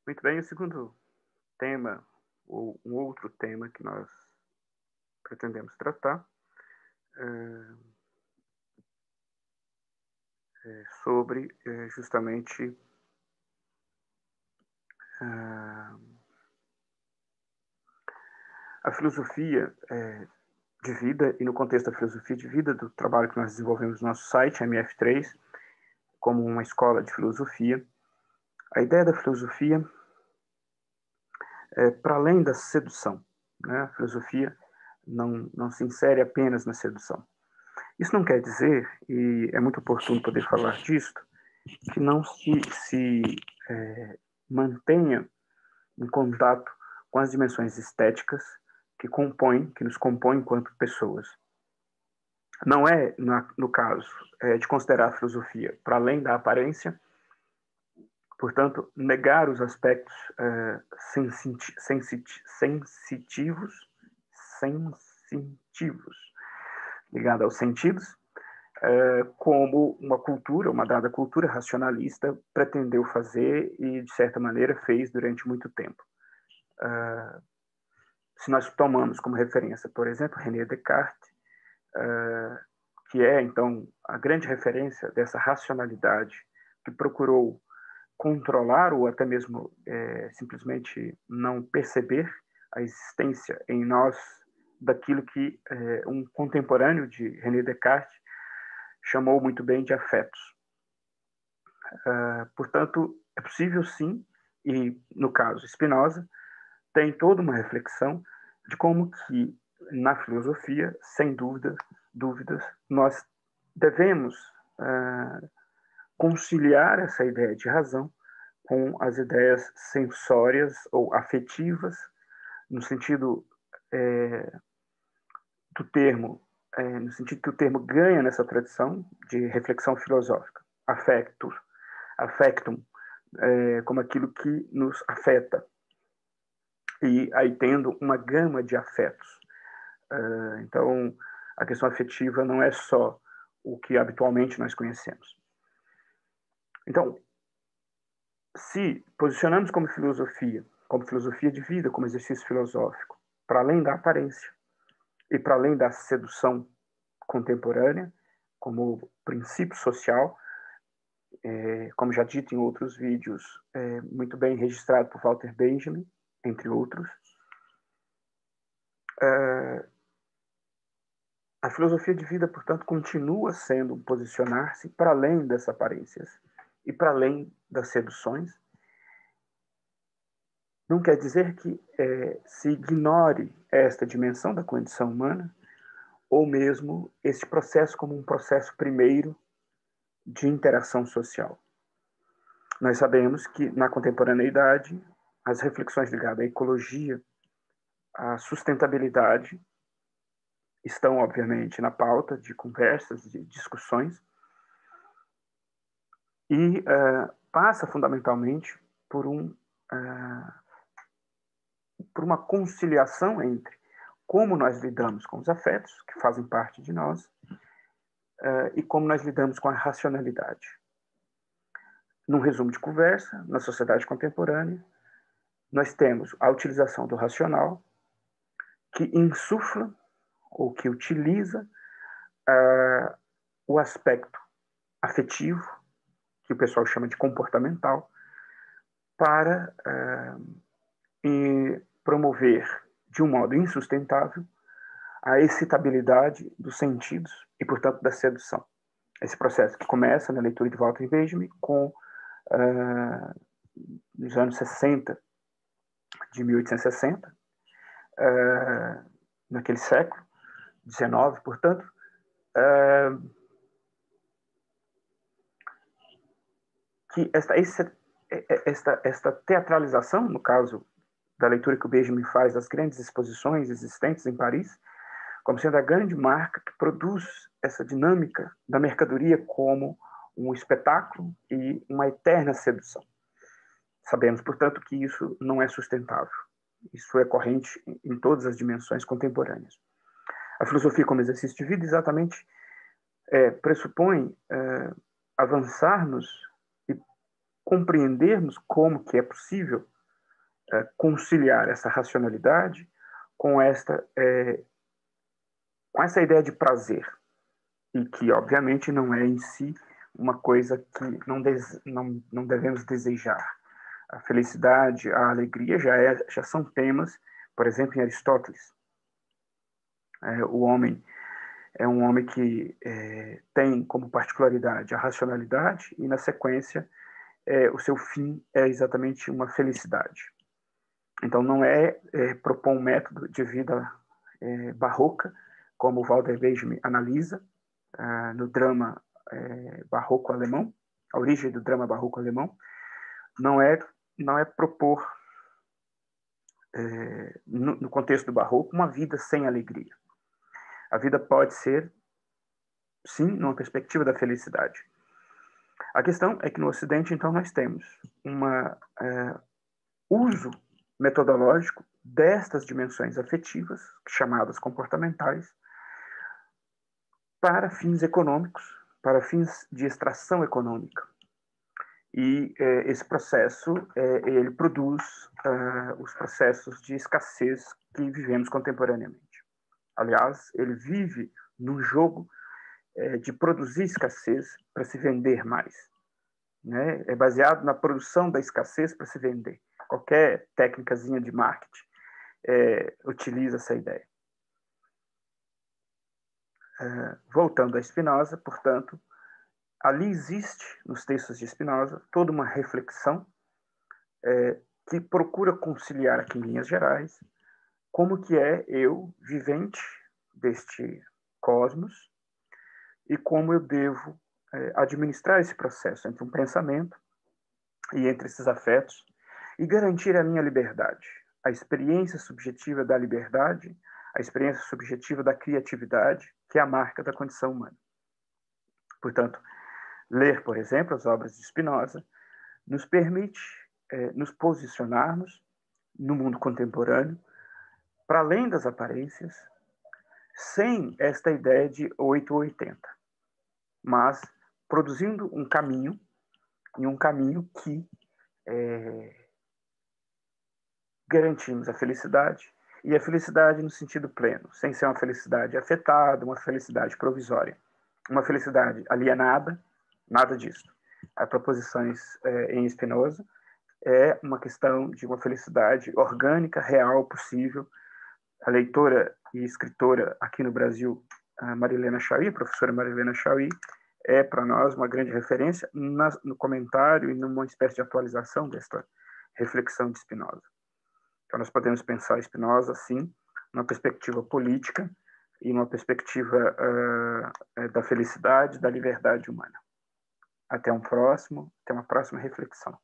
Muito bem, o segundo tema, ou um outro tema que nós pretendemos tratar, é sobre justamente a filosofia de vida, e no contexto da filosofia de vida, do trabalho que nós desenvolvemos no nosso site, MF3, como uma escola de filosofia. A ideia da filosofia é para além da sedução, né? A filosofia não se insere apenas na sedução. Isso não quer dizer, e é muito oportuno poder falar disto, que não se mantenha em contato com as dimensões estéticas que nos compõem enquanto pessoas. Não é, no caso, de considerar a filosofia para além da aparência, portanto, negar os aspectos sensitivos ligados aos sentidos, como uma cultura, uma dada cultura racionalista pretendeu fazer e, de certa maneira, fez durante muito tempo. Se nós tomamos como referência, por exemplo, René Descartes, que é, então, a grande referência dessa racionalidade que procurou controlar ou até mesmo simplesmente não perceber a existência em nós daquilo que um contemporâneo de René Descartes chamou muito bem de afetos. Portanto, é possível sim, e no caso Spinoza, tem toda uma reflexão de como que na filosofia, sem dúvidas, nós devemos conciliar essa ideia de razão com as ideias sensórias ou afetivas, no sentido do termo, no sentido que o termo ganha nessa tradição de reflexão filosófica. Affectum, como aquilo que nos afeta. E aí tendo uma gama de afetos. Então, a questão afetiva não é só o que habitualmente nós conhecemos. Então, se posicionamos como filosofia de vida, como exercício filosófico, para além da aparência e para além da sedução contemporânea, como princípio social, como já dito em outros vídeos, muito bem registrado por Walter Benjamin, entre outros, a filosofia de vida, portanto, continua sendo um posicionar-se para além das aparências e para além das seduções. Não quer dizer que se ignore esta dimensão da condição humana, ou mesmo este processo como um processo primeiro de interação social. Nós sabemos que, na contemporaneidade, as reflexões ligadas à ecologia, à sustentabilidade, estão, obviamente, na pauta de conversas, de discussões, e passa, fundamentalmente, por uma conciliação entre como nós lidamos com os afetos, que fazem parte de nós, e como nós lidamos com a racionalidade. Num resumo de conversa, na sociedade contemporânea, nós temos a utilização do racional, que insufla ou que utiliza o aspecto afetivo, que o pessoal chama de comportamental, para promover de um modo insustentável a excitabilidade dos sentidos e, portanto, da sedução. Esse processo que começa na leitura de Walter Benjamin com nos anos 60, de 1860, naquele século XIX, portanto, que esta teatralização, no caso da leitura que o Benjamin faz das grandes exposições existentes em Paris, como sendo a grande marca que produz essa dinâmica da mercadoria como um espetáculo e uma eterna sedução. Sabemos, portanto, que isso não é sustentável. Isso é corrente em todas as dimensões contemporâneas. A filosofia como exercício de vida exatamente pressupõe avançarmos e compreendermos como que é possível conciliar essa racionalidade com com essa ideia de prazer, e que, obviamente, não é em si uma coisa que não devemos desejar. A felicidade, a alegria já são temas, por exemplo, em Aristóteles. O homem é um homem que tem como particularidade a racionalidade e, na sequência, o seu fim é exatamente uma felicidade. Então, não propor um método de vida barroca, como Walter Benjamin analisa no drama barroco alemão, a origem do drama barroco alemão, não é propor, no contexto do barroco, uma vida sem alegria. A vida pode ser, sim, numa perspectiva da felicidade. A questão é que no Ocidente, então, nós temos um uso metodológico destas dimensões afetivas, chamadas comportamentais, para fins econômicos, para fins de extração econômica. E esse processo, ele produz os processos de escassez que vivemos contemporaneamente. Aliás, ele vive num jogo de produzir escassez para se vender mais. Né? É baseado na produção da escassez para se vender. Qualquer técnicazinha de marketing utiliza essa ideia. Voltando a Spinoza, portanto, ali existe, nos textos de Spinoza, toda uma reflexão que procura conciliar aqui em linhas gerais como que é eu, vivente deste cosmos, e como eu devo administrar esse processo entre um pensamento e entre esses afetos e garantir a minha liberdade, a experiência subjetiva da liberdade, a experiência subjetiva da criatividade, que é a marca da condição humana. Portanto, ler, por exemplo, as obras de Spinoza nos permite nos posicionarmos no mundo contemporâneo, para além das aparências, sem esta ideia de 8 ou 80, mas produzindo um caminho, e um caminho que garantimos a felicidade, e a felicidade no sentido pleno, sem ser uma felicidade afetada, uma felicidade provisória, uma felicidade alienada, nada disso. As proposições em Spinoza é uma questão de uma felicidade orgânica, real, possível. A leitora e escritora aqui no Brasil, a Marilena Chaui, a professora Marilena Chaui, é para nós uma grande referência no comentário e numa espécie de atualização desta reflexão de Spinoza. Então, nós podemos pensar Spinoza, sim, numa perspectiva política e numa perspectiva da felicidade, da liberdade humana. Até uma próxima reflexão.